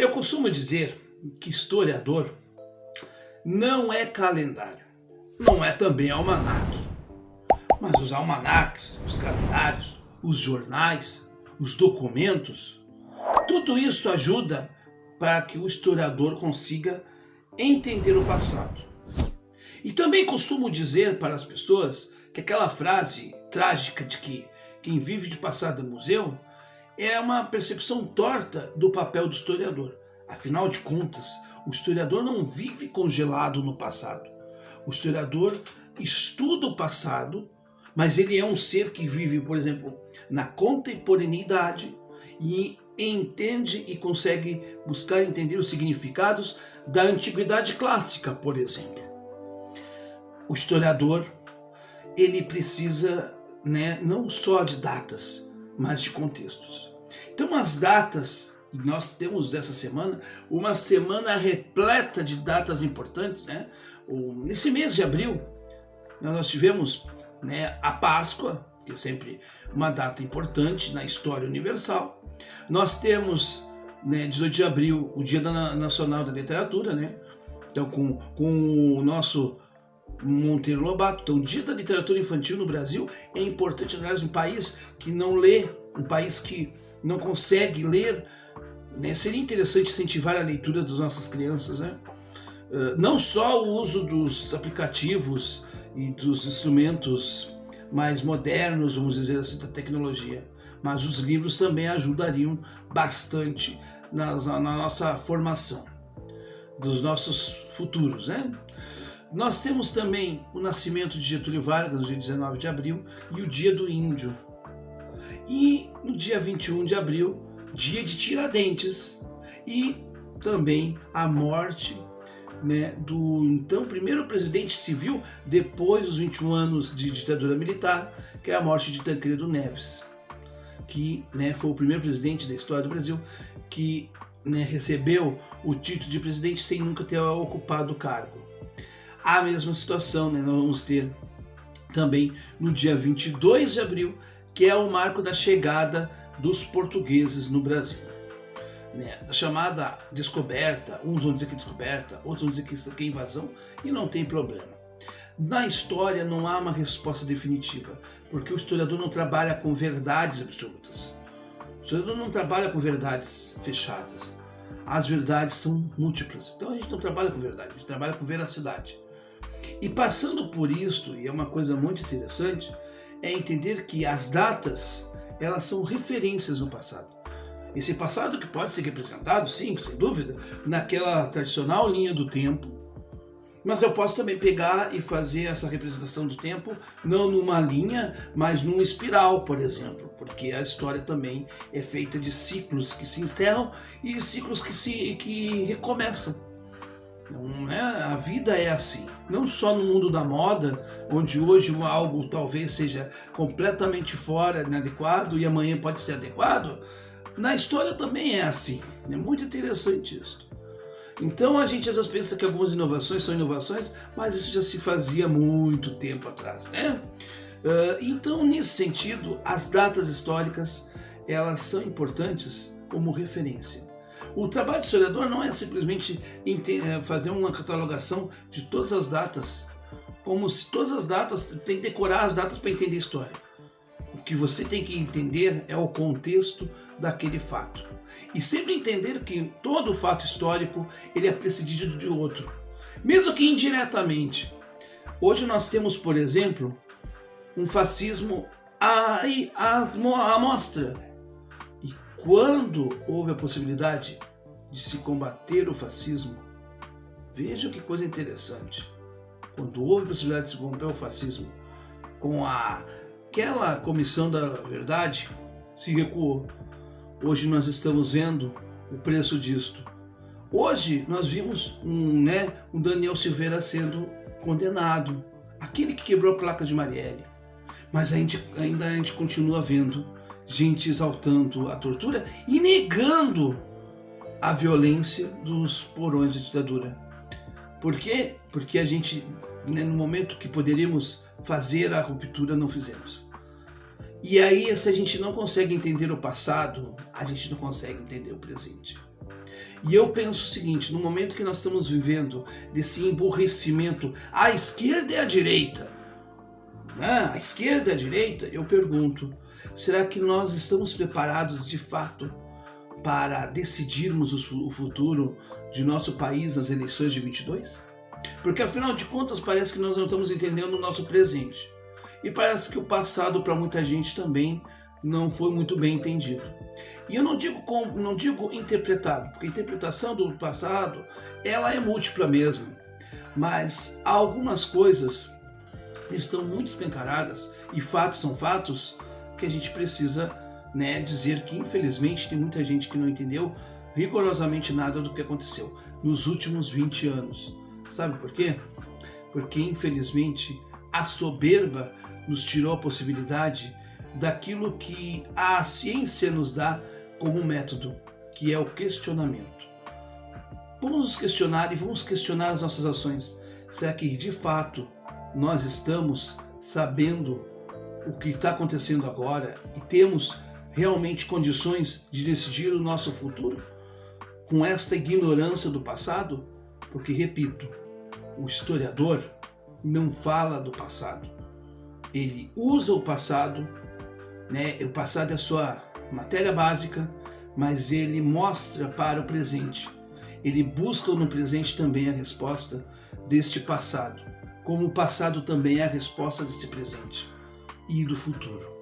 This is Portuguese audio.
Eu costumo dizer que historiador não é calendário, não é também almanaque, mas os almanaques, os calendários, os jornais, os documentos, tudo isso ajuda para que o historiador consiga entender o passado. E também costumo dizer para as pessoas que aquela frase trágica de que quem vive de passado é museu é uma percepção torta do papel do historiador. Afinal de contas, o historiador não vive congelado no passado. O historiador estuda o passado, mas ele é um ser que vive, por exemplo, na contemporaneidade e entende e consegue buscar entender os significados da antiguidade clássica, por exemplo. O historiador, ele precisa, não só de datas, mas de contextos. Então as datas, e nós temos essa semana, uma semana repleta de datas importantes. Nesse mês de abril, nós tivemos a Páscoa, que é sempre uma data importante na história universal. Nós temos 18 de abril, o Dia Nacional da Literatura, então com o nosso Monteiro Lobato. Então, o Dia da Literatura Infantil no Brasil é importante, aliás, um país que não lê, um país que não consegue ler, seria interessante incentivar a leitura das nossas crianças, não só o uso dos aplicativos e dos instrumentos mais modernos, vamos dizer assim, da tecnologia, mas os livros também ajudariam bastante na nossa formação dos nossos futuros, Nós temos também o nascimento de Getúlio Vargas, no dia 19 de abril, e o Dia do Índio. E no dia 21 de abril, dia de Tiradentes, e também a morte do então primeiro presidente civil, depois dos 21 anos de ditadura militar, que é a morte de Tancredo Neves, que foi o primeiro presidente da história do Brasil que recebeu o título de presidente sem nunca ter ocupado o cargo. A mesma situação, nós vamos ter também no dia 22 de abril, que é o marco da chegada dos portugueses no Brasil. Da chamada descoberta, uns vão dizer que é descoberta, outros vão dizer que isso aqui é invasão, e não tem problema. Na história não há uma resposta definitiva, porque o historiador não trabalha com verdades absolutas. O historiador não trabalha com verdades fechadas. As verdades são múltiplas. Então a gente não trabalha com verdade, a gente trabalha com veracidade. E passando por isto, e é uma coisa muito interessante, é entender que as datas, elas são referências no passado. Esse passado que pode ser representado, sim, sem dúvida, naquela tradicional linha do tempo, mas eu posso também pegar e fazer essa representação do tempo, não numa linha, mas numa espiral, por exemplo, porque a história também é feita de ciclos que se encerram e ciclos que recomeçam. A vida é assim, não só no mundo da moda, onde hoje algo talvez seja completamente fora, inadequado, e amanhã pode ser adequado. Na história também é assim, é muito interessante isso. Então a gente às vezes pensa que algumas inovações são inovações, mas isso já se fazia muito tempo atrás, Então, nesse sentido, as datas históricas, elas são importantes como referência. O trabalho do historiador não é simplesmente fazer uma catalogação de todas as datas, como se todas as datas, tem que decorar as datas para entender a história. O que você tem que entender é o contexto daquele fato. E sempre entender que todo fato histórico ele é precedido de outro, mesmo que indiretamente. Hoje nós temos, por exemplo, um fascismo à mostra. E quando houve a possibilidade de se combater o fascismo, veja que coisa interessante. Quando houve a possibilidade de se combater o fascismo, com aquela comissão da verdade, se recuou. Hoje nós estamos vendo o preço disto. Hoje nós vimos um Daniel Silveira sendo condenado, aquele que quebrou a placa de Marielle. Mas ainda a gente continua vendo gente exaltando a tortura e negando a violência dos porões da ditadura. Por quê? Porque a gente, no momento que poderíamos fazer a ruptura, não fizemos. E aí, se a gente não consegue entender o passado, a gente não consegue entender o presente. E eu penso o seguinte, no momento que nós estamos vivendo desse emburrecimento à esquerda e à direita, né? À esquerda e à direita, eu pergunto, será que nós estamos preparados de fato para decidirmos o futuro de nosso país nas eleições de 22? Porque afinal de contas parece que nós não estamos entendendo o nosso presente. E parece que o passado para muita gente também não foi muito bem entendido. E eu não digo interpretado, porque a interpretação do passado ela é múltipla mesmo. Mas algumas coisas estão muito escancaradas e fatos são fatos que a gente precisa, né, dizer que infelizmente tem muita gente que não entendeu rigorosamente nada do que aconteceu nos últimos 20 anos. Sabe por quê? Porque infelizmente a soberba nos tirou a possibilidade daquilo que a ciência nos dá como método, que é o questionamento. Vamos nos questionar e vamos questionar as nossas ações. Será que de fato nós estamos sabendo o que está acontecendo agora e temos realmente condições de decidir o nosso futuro com esta ignorância do passado? Porque, repito, o historiador não fala do passado. Ele usa o passado, né? O passado é a sua matéria básica, mas ele mostra para o presente. Ele busca no presente também a resposta deste passado, como o passado também é a resposta desse presente e do futuro.